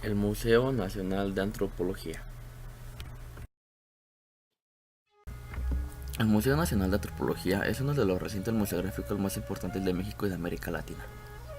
El Museo Nacional de Antropología. El Museo Nacional de Antropología es uno de los recintos museográficos más importantes de México y de América Latina.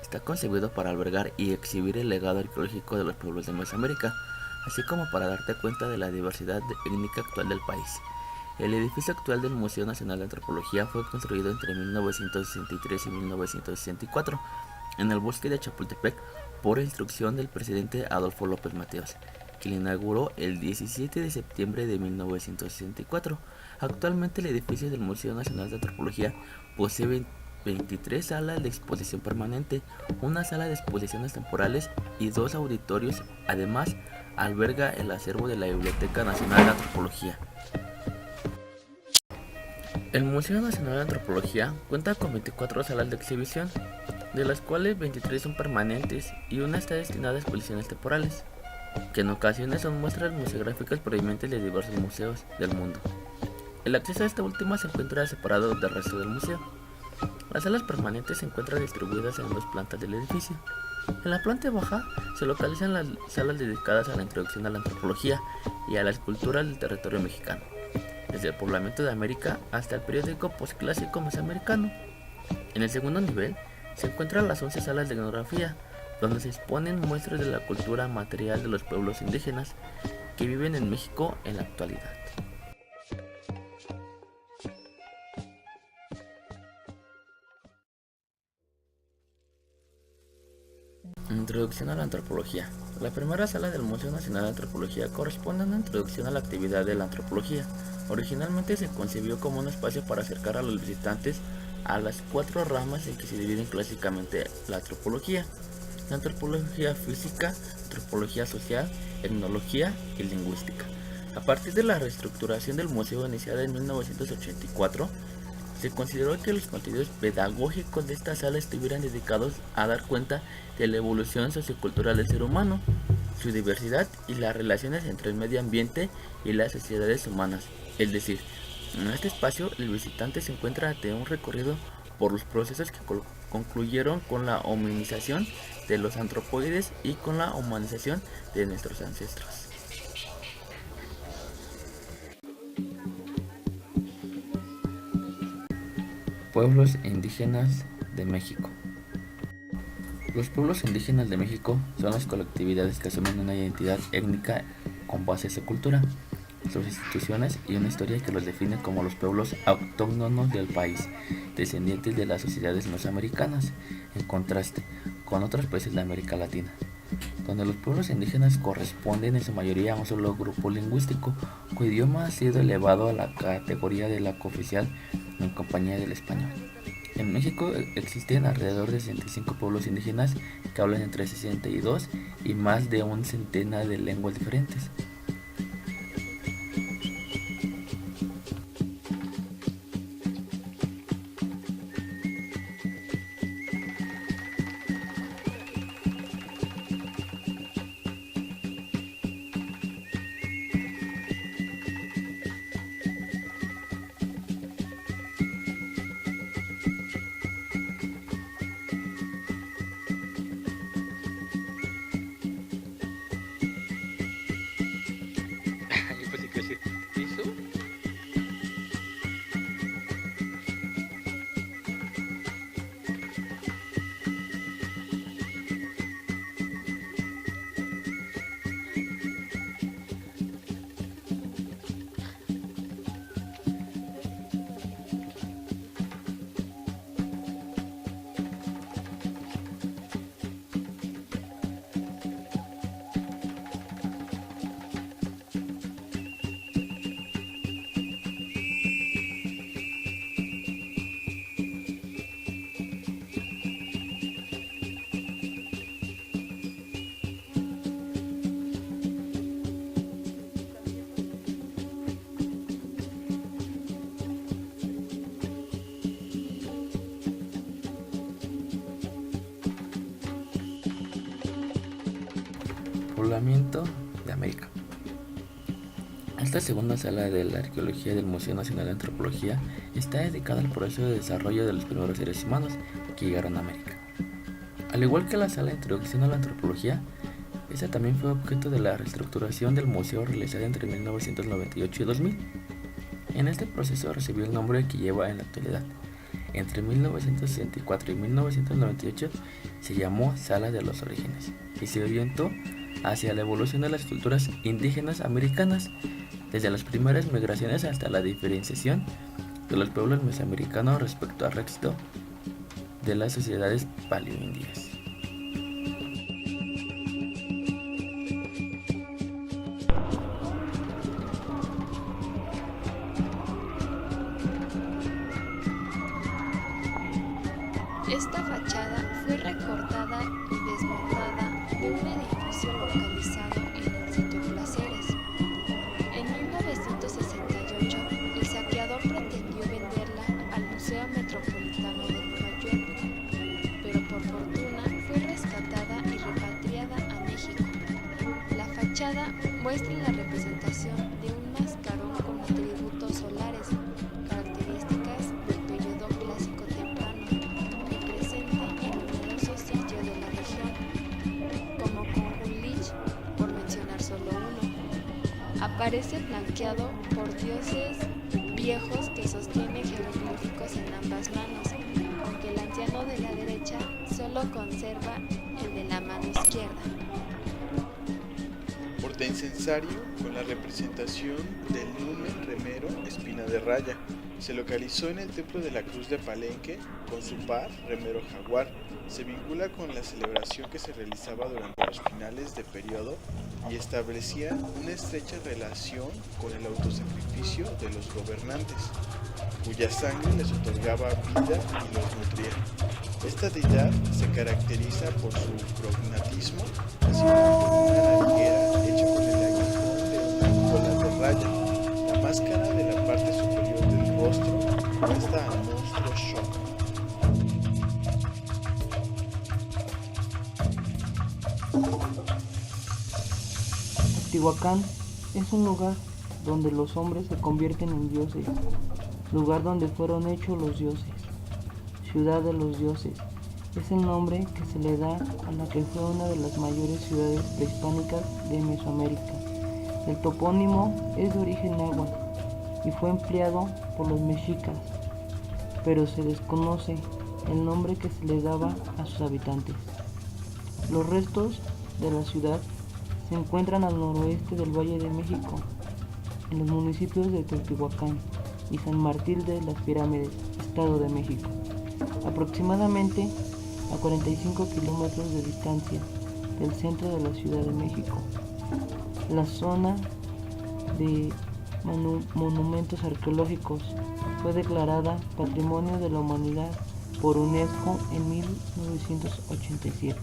Está concebido para albergar y exhibir el legado arqueológico de los pueblos de Mesoamérica, así como para darte cuenta de la diversidad étnica actual del país. El edificio actual del Museo Nacional de Antropología fue construido entre 1963 y 1964 en el bosque de Chapultepec por instrucción del presidente Adolfo López Mateos, que lo inauguró el 17 de septiembre de 1964. Actualmente el edificio del Museo Nacional de Antropología posee 23 salas de exposición permanente, una sala de exposiciones temporales y 2 auditorios. Además, alberga el acervo de la Biblioteca Nacional de Antropología. El Museo Nacional de Antropología cuenta con 24 salas de exhibición, de las cuales 23 son permanentes y una está destinada a exposiciones temporales, que en ocasiones son muestras museográficas provenientes de diversos museos del mundo. El acceso a esta última se encuentra separado del resto del museo. Las salas permanentes se encuentran distribuidas en 2 plantas del edificio. En la planta baja se localizan las salas dedicadas a la introducción a la antropología y a las culturas del territorio mexicano, desde el poblamiento de América hasta el periódico posclásico mesoamericano. En el segundo nivel se encuentran las 11 salas de etnografía, donde se exponen muestras de la cultura material de los pueblos indígenas que viven en México en la actualidad. Introducción a la antropología. La primera sala del Museo Nacional de Antropología corresponde a una introducción a la actividad de la antropología. Originalmente se concibió como un espacio para acercar a los visitantes a las 4 ramas en que se dividen clásicamente la antropología: la antropología física, antropología social, etnología y lingüística. A partir de la reestructuración del museo iniciada en 1984, se consideró que los contenidos pedagógicos de esta sala estuvieran dedicados a dar cuenta de la evolución sociocultural del ser humano, su diversidad y las relaciones entre el medio ambiente y las sociedades humanas. Es decir, en este espacio el visitante se encuentra ante un recorrido por los procesos que concluyeron con la hominización de los antropoides y con la humanización de nuestros ancestros. Pueblos indígenas de México. Los pueblos indígenas de México son las colectividades que asumen una identidad étnica con base en su cultura, sus instituciones y una historia que los define como los pueblos autóctonos del país, descendientes de las sociedades mesoamericanas, en contraste con otros países de América Latina, donde los pueblos indígenas corresponden en su mayoría a un solo grupo lingüístico, cuyo idioma ha sido elevado a la categoría de la cooficial en compañía del español. En México existen alrededor de 65 pueblos indígenas que hablan entre 62 y más de un centenar de lenguas diferentes. Yo pensé que iba a decir eso. Poblamiento de América. Esta segunda sala de la arqueología del Museo Nacional de Antropología está dedicada al proceso de desarrollo de los primeros seres humanos que llegaron a América. Al igual que la sala de introducción a la antropología, Esta también fue objeto de la reestructuración del museo realizada entre 1998 y 2000. En este proceso recibió el nombre que lleva en la actualidad. Entre 1964 y 1998 se llamó Sala de los Orígenes y se orientó hacia la evolución de las culturas indígenas americanas, desde las primeras migraciones hasta la diferenciación de los pueblos mesoamericanos respecto al resto de las sociedades paleoindias. Esta fachada fue recortada y desmontada de un edificio localizado en el sitio Placeres. En 1968, el saqueador pretendió venderla al Museo Metropolitano de Nueva York, pero por fortuna fue rescatada y repatriada a México. La fachada muestra la representación de un mascarón con atributos solares, características del periodo clásico temprano, presente en numerosos sitios de la región, como Kunlun-lich, por mencionar solo uno. Aparece flanqueado por dioses viejos que sostienen jeroglíficos en ambas manos, aunque el anciano de la derecha solo conserva el de la mano izquierda. Portaincensario con la representación del numen remero Espina de Raya. Se localizó en el Templo de la Cruz de Palenque con su par remero jaguar. Se vincula con la celebración que se realizaba durante los finales de periodo y establecía una estrecha relación con el autosacrificio de los gobernantes, cuya sangre les otorgaba vida y los nutría. Esta deidad se caracteriza por su prognatismo, así como por una nariguera hecha con el aguijón de una cola de raya. La máscara de la parte superior del rostro muestra al monstruo Shock. Teotihuacán es un lugar donde los hombres se convierten en dioses, lugar donde fueron hechos los dioses, ciudad de los dioses. Es el nombre que se le da a la que fue una de las mayores ciudades prehispánicas de Mesoamérica. El topónimo es de origen náhuatl y fue empleado por los mexicas, pero se desconoce el nombre que se le daba a sus habitantes. Los restos de la ciudad se encuentran al noroeste del Valle de México, en los municipios de Teotihuacán y San Martín de las Pirámides, Estado de México, aproximadamente a 45 kilómetros de distancia del centro de la Ciudad de México. La zona de monumentos arqueológicos fue declarada Patrimonio de la Humanidad por UNESCO en 1987.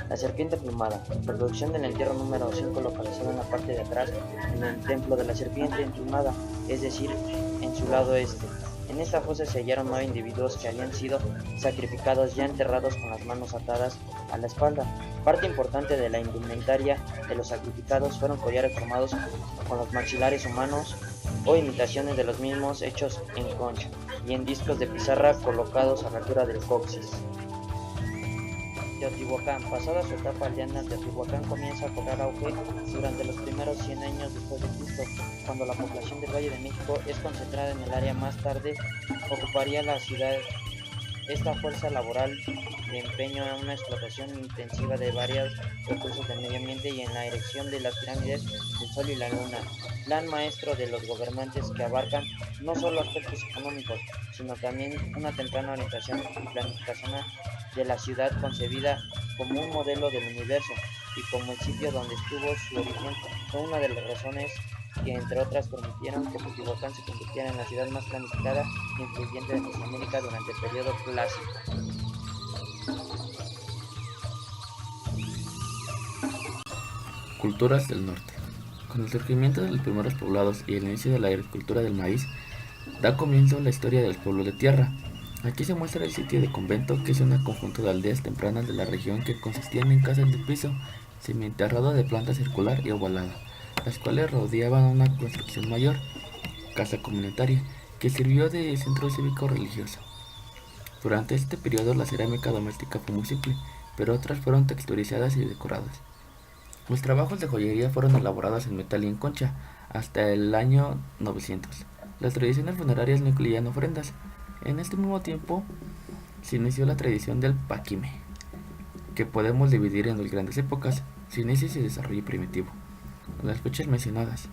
La serpiente plumada, reproducción del entierro número 5 localizado en la parte de atrás en el templo de la serpiente emplumada, es decir, en su lado este. En esta fosa se hallaron 9 individuos que habían sido sacrificados ya enterrados con las manos atadas a la espalda. Parte importante de la indumentaria de los sacrificados fueron collares formados con los maxilares humanos o imitaciones de los mismos hechos en concha y en discos de pizarra colocados a la altura del coxis. Teotihuacán. Pasada su etapa aldeana, Teotihuacán comienza a cobrar auge durante los primeros 100 años después de Cristo, cuando la población del Valle de México es concentrada en el área. Más tarde ocuparía la ciudad. Esta fuerza laboral de empeño en una explotación intensiva de varios recursos del medio ambiente y en la erección de las pirámides del Sol y la Luna, plan maestro de los gobernantes que abarcan no solo aspectos económicos, sino también una temprana orientación y planificación de la ciudad concebida como un modelo del universo y como el sitio donde estuvo su origen. Fue una de las razones que, entre otras, permitieron que Teotihuacán se convirtiera en la ciudad más planificada e influyente de Mesoamérica durante el periodo clásico. Culturas del norte. Con el surgimiento de los primeros poblados y el inicio de la agricultura del maíz, da comienzo la historia del pueblo de tierra. Aquí se muestra el sitio de convento, que es un conjunto de aldeas tempranas de la región que consistían en casas de piso semienterrado de planta circular y ovalada, las cuales rodeaban una construcción mayor, casa comunitaria, que sirvió de centro cívico religioso. Durante este periodo la cerámica doméstica fue muy simple, pero otras fueron texturizadas y decoradas. Los trabajos de joyería fueron elaborados en metal y en concha hasta el año 900. Las tradiciones funerarias no incluían ofrendas. En este mismo tiempo se inició la tradición del paquime, que podemos dividir en dos grandes épocas, su inicio y su desarrollo primitivo. Las fechas mencionadas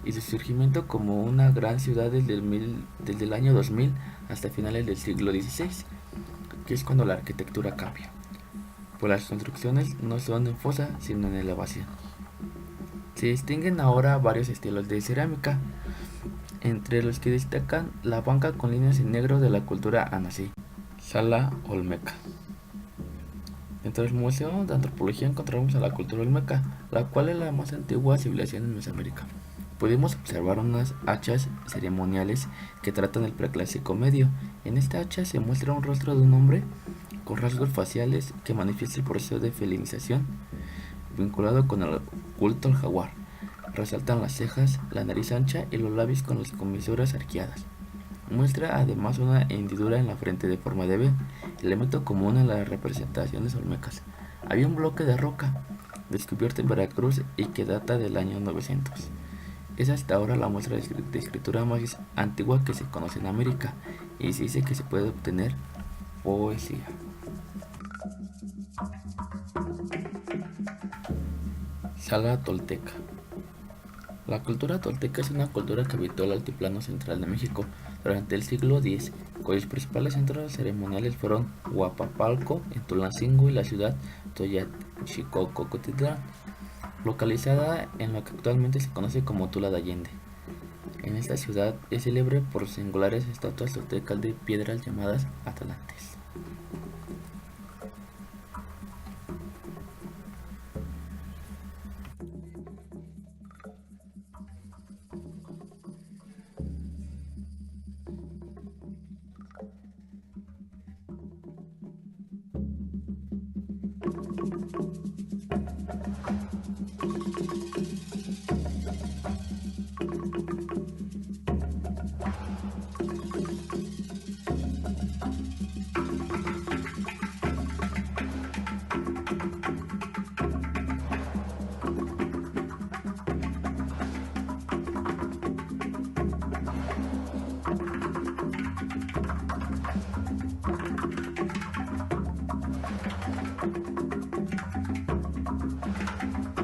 y su surgimiento como una gran ciudad desde el año 2000 hasta finales del siglo XVI, que es cuando la arquitectura cambia, pues las construcciones no son en fosa sino en elevación. Se distinguen ahora varios estilos de cerámica, entre los que destacan la banca con líneas en negro de la cultura anasí, Sala Olmeca. Dentro del Museo de Antropología encontramos a la cultura olmeca, la cual es la más antigua civilización en Mesoamérica. Pudimos observar unas hachas ceremoniales que tratan el preclásico medio. En esta hacha se muestra un rostro de un hombre con rasgos faciales que manifiesta el proceso de felinización vinculado con el culto al jaguar. Resaltan las cejas, la nariz ancha y los labios con las comisuras arqueadas. Muestra además una hendidura en la frente de forma de V, elemento común en las representaciones olmecas. Había un bloque de roca descubierto en Veracruz y que data del año 900. Es hasta ahora la muestra de escritura más antigua que se conoce en América, y se dice que se puede obtener poesía. Sala tolteca. La cultura tolteca es una cultura que habitó el altiplano central de México durante el siglo X, cuyos principales centros ceremoniales fueron Huapapalco en Tulancingo y la ciudad Toyachicocotitlán, localizada en lo que actualmente se conoce como Tula de Allende. En esta ciudad es célebre por sus singulares estatuas toltecas de piedras llamadas atlantes.